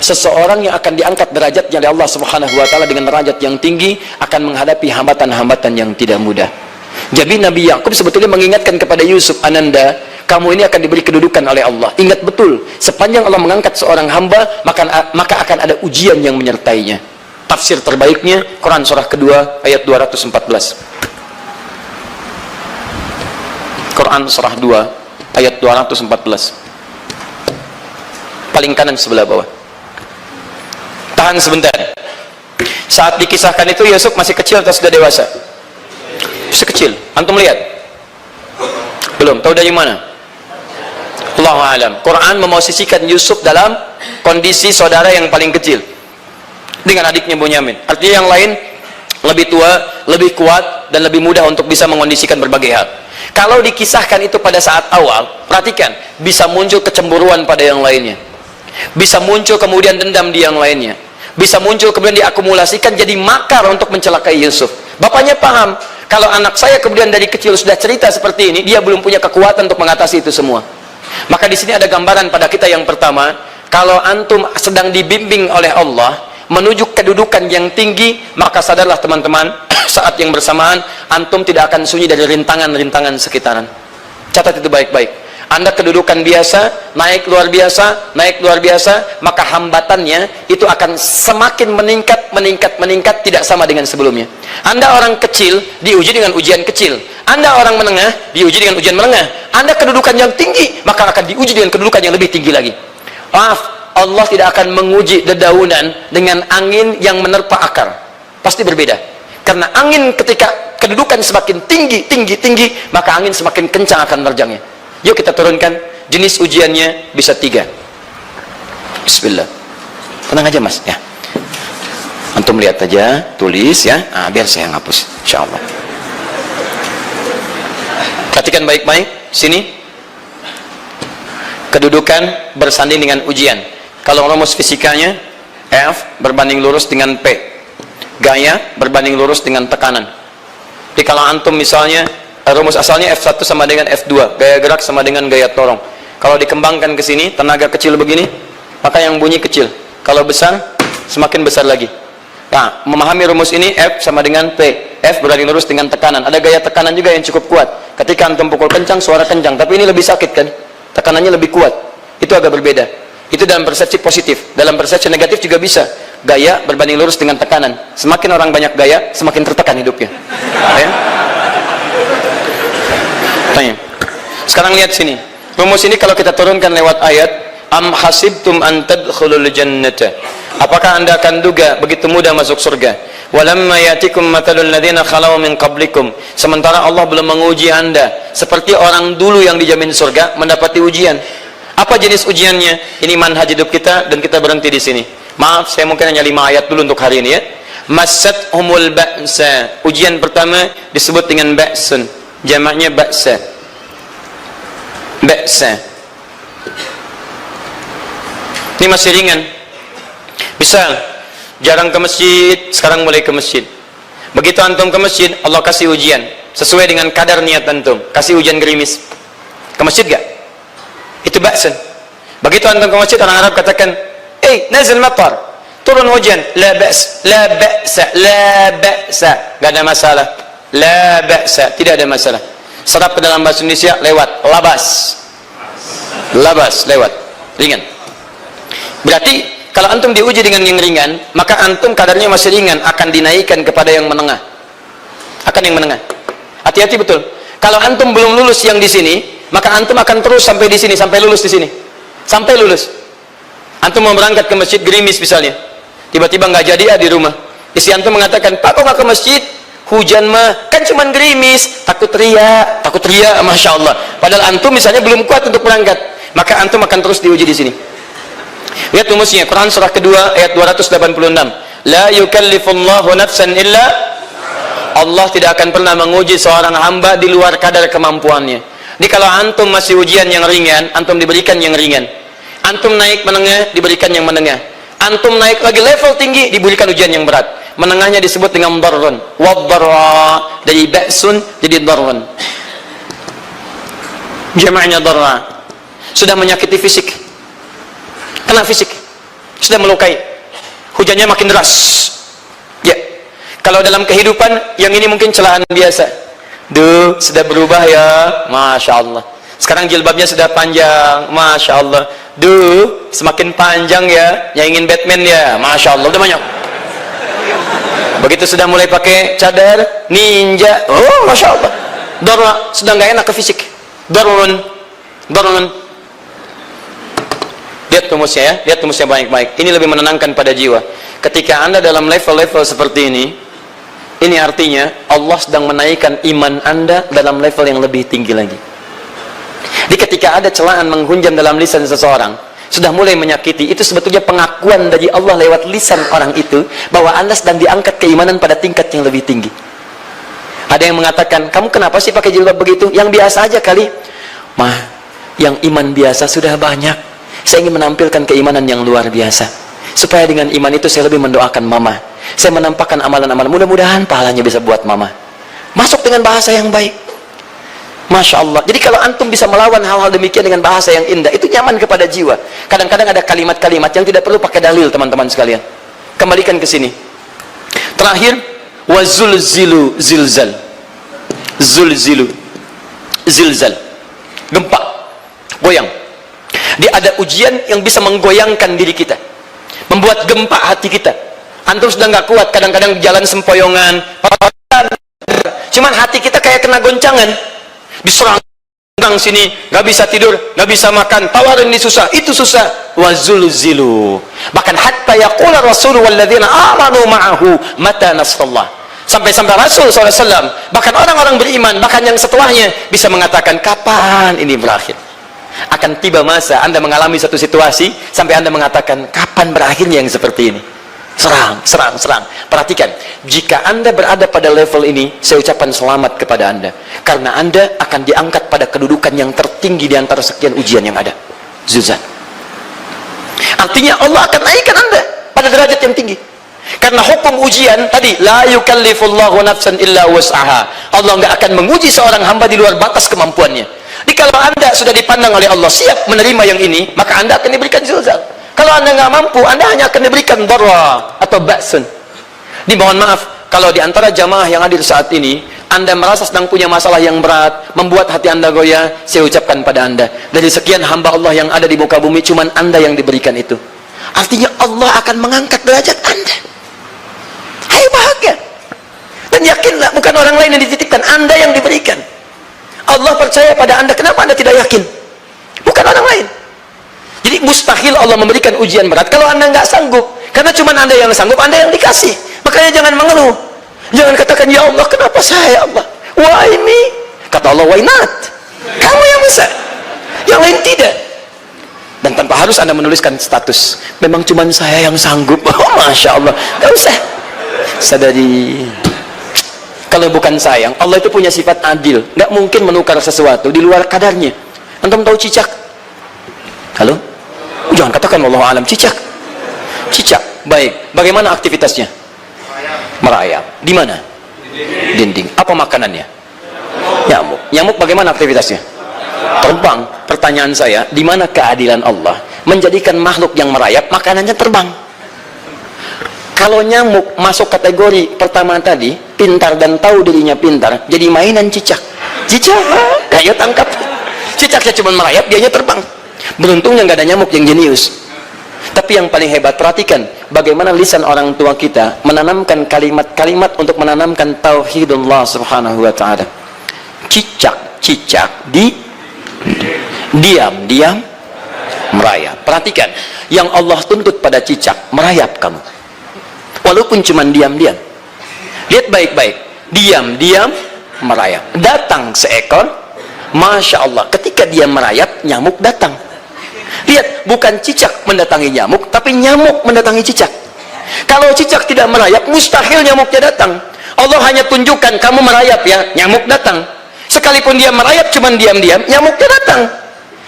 seseorang yang akan diangkat derajatnya oleh Allah Subhanahu wa taala dengan derajat yang tinggi akan menghadapi hambatan-hambatan yang tidak mudah. Jadi Nabi Yakub sebetulnya mengingatkan kepada Yusuf, Ananda, kamu ini akan diberi kedudukan oleh Allah. Ingat betul, sepanjang Allah mengangkat seorang hamba, maka akan ada ujian yang menyertainya. Tafsir terbaiknya Quran surah kedua ayat 214. Quran surah 2 ayat 214. Paling kanan sebelah bawah. Tahan sebentar. Saat dikisahkan itu Yusuf masih kecil atau sudah dewasa? Masih kecil. Antum lihat? Belum. Tahu dari mana? Allahu a'lam. Quran memosisikan Yusuf dalam kondisi saudara yang paling kecil dengan adiknya Bunyamin. Artinya yang lain lebih tua, lebih kuat, dan lebih mudah untuk bisa mengondisikan berbagai hal. Kalau dikisahkan itu pada saat awal, perhatikan, bisa muncul kecemburuan pada yang lainnya, bisa muncul kemudian dendam di yang lainnya, bisa muncul kemudian diakumulasikan jadi makar untuk mencelakai Yusuf. Bapaknya paham, kalau anak saya kemudian dari kecil sudah cerita seperti ini, dia belum punya kekuatan untuk mengatasi itu semua. Maka di sini ada gambaran pada kita yang pertama, kalau antum sedang dibimbing oleh Allah menuju kedudukan yang tinggi, maka sadarlah teman-teman, saat yang bersamaan antum tidak akan sunyi dari rintangan-rintangan sekitaran. Catat itu baik-baik. Anda kedudukan biasa, naik luar biasa, maka hambatannya itu akan semakin meningkat, tidak sama dengan sebelumnya. Anda orang kecil, diuji dengan ujian kecil. Anda orang menengah, diuji dengan ujian menengah. Anda kedudukan yang tinggi, maka akan diuji dengan kedudukan yang lebih tinggi lagi. Maaf, Allah tidak akan menguji dedaunan dengan angin yang menerpa akar. Pasti berbeda. Karena angin ketika kedudukan semakin tinggi, maka angin semakin kencang akan menerjangnya. Yuk kita turunkan. Jenis ujiannya bisa 3. Bismillah. Tenang aja mas ya. Antum lihat aja, tulis ya. Biar saya ngapus, insyaallah. Perhatikan baik-baik. Sini. Kedudukan bersanding dengan ujian. Kalau rumus fisikanya, F berbanding lurus dengan P. Gaya berbanding lurus dengan tekanan. Jadi kalau antum misalnya rumus asalnya F1 sama dengan F2, gaya gerak sama dengan gaya dorong. Kalau dikembangkan ke sini, tenaga kecil begini, maka yang bunyi kecil. Kalau besar, semakin besar lagi. Nah, memahami rumus ini, F sama dengan P. F berbanding lurus dengan tekanan. Ada gaya tekanan juga yang cukup kuat. Ketika antum pukul kencang, suara kencang. Tapi ini lebih sakit kan? Tekanannya lebih kuat. Itu agak berbeda. Itu dalam persepsi positif. Dalam persepsi negatif juga bisa. Gaya berbanding lurus dengan tekanan. Semakin orang banyak gaya, semakin tertekan hidupnya. Ya? Tanya. Sekarang lihat sini. Rumus ini kalau kita turunkan lewat ayat, am hasibtum an tadkhulul jannata. Apakah Anda akan duga begitu mudah masuk surga? Walamma yatikum mathalul ladzina khalau min qablikum. Sementara Allah belum menguji Anda seperti orang dulu yang dijamin surga mendapati ujian. Apa jenis ujiannya? Ini manhaj hidup kita dan kita berhenti di sini. Maaf, saya mungkin hanya 5 ayat dulu untuk hari ini ya. Massat-humul ba'sa. Ujian pertama disebut dengan ba'sun. Jamaknya ba'sa. Ba'sa. Ini masih ringan. Misal, jarang ke masjid, sekarang mulai ke masjid. Begitu antum ke masjid, Allah kasih ujian sesuai dengan kadar niat antum. Kasih hujan gerimis. Ke masjid gak? Itu ba'san. Begitu antum ke masjid, orang Arab katakan, nazil matar, turun hujan. La ba's, la ba'sa, la ba'sa. Gak ada masalah. La ba'sa, tidak ada masalah. Serap ke dalam bahasa Indonesia lewat labas. Labas lewat. Ringan. Berarti kalau antum diuji dengan yang ringan, maka antum kadarnya masih ringan, akan dinaikkan kepada yang menengah. Akan yang menengah. Hati-hati betul. Kalau antum belum lulus yang di sini, maka antum akan terus sampai di sini, sampai lulus di sini. Sampai lulus. Antum mau berangkat ke masjid gerimis misalnya. Tiba-tiba nggak jadi di rumah. Istri antum mengatakan, "Pak, kok nggak ke masjid? Hujan mah kan cuman gerimis." Takut teriak, Masya Allah. Padahal antum misalnya belum kuat untuk berangkat. Maka antum akan terus diuji di sini. Lihat rumusnya, Quran surah kedua ayat 286. La yukallifullahu nafsan illa, Allah tidak akan pernah menguji seorang hamba di luar kadar kemampuannya. Jadi kalau antum masih ujian yang ringan, antum diberikan yang ringan. Antum naik menengah, diberikan yang menengah. Antum naik lagi level tinggi, diberikan ujian yang berat. Menengahnya disebut dengan darrun. Waddarra, dari ba'sun jadi darrun. Jamaknya darra. Sudah menyakiti fisik. Kena fisik. sudah melukai. Hujannya makin deras. Ya. Kalau dalam kehidupan, yang ini mungkin celaan biasa. Duh, sudah berubah ya. Masya Allah. Sekarang jilbabnya sudah panjang. Masya Allah. Duh, semakin panjang ya. Yang ingin Batman ya. Masya Allah. Udah banyak. Begitu sudah mulai pakai cadar, ninja. Oh, Masya Allah. Darah, sudah nggak enak ke fisik. Darun. Lihat rumusnya ya, lihat rumusnya baik-baik. Ini lebih menenangkan pada jiwa. Ketika Anda dalam level-level seperti ini artinya Allah sedang menaikkan iman Anda dalam level yang lebih tinggi lagi. Jadi ketika ada celaan menghunjam dalam lisan seseorang, sudah mulai menyakiti, itu sebetulnya pengakuan dari Allah lewat lisan orang itu, bahwa Anda sedang diangkat keimanan pada tingkat yang lebih tinggi. Ada yang mengatakan, kamu kenapa sih pakai jilbab begitu? Yang biasa aja kali. Mah, yang iman biasa sudah banyak. Saya ingin menampilkan keimanan yang luar biasa, supaya dengan iman itu saya lebih mendoakan mama. Saya menampakkan amalan-amalan, mudah-mudahan pahalanya bisa buat mama. Masuk dengan bahasa yang baik. Masya Allah. Jadi kalau antum bisa melawan hal-hal demikian dengan bahasa yang indah, itu nyaman kepada jiwa. Kadang-kadang ada kalimat-kalimat yang tidak perlu pakai dalil, teman-teman sekalian. Kembalikan ke sini. Terakhir, wazulzilu zilzal. Zulzilu zilzal. Gempa, goyang. Dia ada ujian yang bisa menggoyangkan diri kita, membuat gempa hati kita. Antum sudah nggak kuat, kadang-kadang jalan sempoyongan, cuman hati kita kayak kena goncangan, diserang sini, nggak bisa tidur, nggak bisa makan, tawarin ini susah, itu susah. Wazulzilu, bahkan hatta yaqula rasul walladzina amanu ma'ahu mata nasrullah. Sampai-sampai Rasul SAW, bahkan orang-orang beriman, bahkan yang setelahnya bisa mengatakan, kapan ini berakhir? Akan tiba masa Anda mengalami satu situasi sampai Anda mengatakan, kapan berakhirnya yang seperti ini? Serang. Perhatikan, jika Anda berada pada level ini, saya ucapkan selamat kepada Anda, karena Anda akan diangkat pada kedudukan yang tertinggi di antara sekian ujian yang ada. Zuzan. Artinya Allah akan naikkan Anda pada derajat yang tinggi. Karena hukum ujian tadi, la yukallifullahu nafsan illa wus'aha. Allah nggak akan menguji seorang hamba di luar batas kemampuannya. Jadi kalau Anda sudah dipandang oleh Allah siap menerima yang ini, maka Anda akan diberikan zilzal. Kalau Anda nggak mampu, Anda hanya akan diberikan dharra atau ba'sun. Dimohon maaf, kalau di antara jamaah yang hadir saat ini, Anda merasa sedang punya masalah yang berat, membuat hati Anda goyah, saya ucapkan pada Anda, dari sekian hamba Allah yang ada di muka bumi, cuman Anda yang diberikan itu. Artinya Allah akan mengangkat derajat Anda. Ayo bahagia. Dan yakinlah, bukan orang lain yang dititipkan, Anda yang diberikan. Allah percaya pada Anda, kenapa Anda tidak yakin? Bukan orang lain. Jadi mustahil Allah memberikan ujian berat kalau Anda nggak sanggup. Karena cuma Anda yang sanggup, Anda yang dikasih. Makanya jangan mengeluh. Jangan katakan, ya Allah, kenapa saya, Allah? Why me? Kata Allah, why not? Kamu yang bisa. Yang lain tidak. Dan tanpa harus Anda menuliskan status. Memang cuma saya yang sanggup. Oh, Masya Allah. Gak usah. Sadari. Kalau bukan sayang, Allah itu punya sifat adil, nggak mungkin menukar sesuatu di luar kadarnya. Antum tahu cicak? Halo? Jangan katakan wallahu alam. Cicak, baik. Bagaimana aktivitasnya? Merayap. Di mana? Dinding. Apa makanannya? Nyamuk bagaimana aktivitasnya? Terbang. Pertanyaan saya, di mana keadilan Allah menjadikan makhluk yang merayap makanannya terbang? Kalau nyamuk masuk kategori pertama tadi, pintar dan tahu dirinya pintar, jadi mainan cicak. Ayo tangkap. Cicaknya cuma merayap, dianya terbang. Beruntungnya nggak ada nyamuk yang jenius. Tapi yang paling hebat, perhatikan bagaimana lisan orang tua kita menanamkan kalimat-kalimat untuk menanamkan tauhidullah subhanahu wa ta'ala. Cicak diam merayap. Perhatikan, yang Allah tuntut pada cicak, merayap kamu. Walaupun cuma diam-diam. Lihat baik-baik. Diam-diam merayap. Datang seekor, Masya Allah. Ketika dia merayap, nyamuk datang. Lihat, bukan cicak mendatangi nyamuk, tapi nyamuk mendatangi cicak. Kalau cicak tidak merayap, mustahil nyamuknya datang. Allah hanya tunjukkan kamu merayap ya, nyamuk datang. Sekalipun dia merayap cuma diam-diam, nyamuknya datang.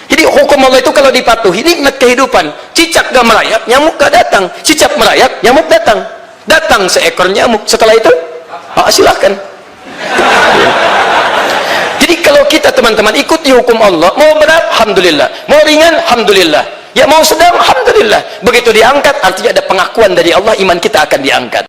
Jadi hukum Allah itu kalau dipatuhi, nikmat kehidupan. Cicak gak merayap, nyamuk gak datang. Cicak merayap, nyamuk datang. Datang seekor nyamuk. Setelah itu, silakan. Jadi kalau kita teman-teman ikuti hukum Allah, mau berat, alhamdulillah. Mau ringan, alhamdulillah. Ya mau sedang, alhamdulillah. Begitu diangkat, artinya ada pengakuan dari Allah, iman kita akan diangkat.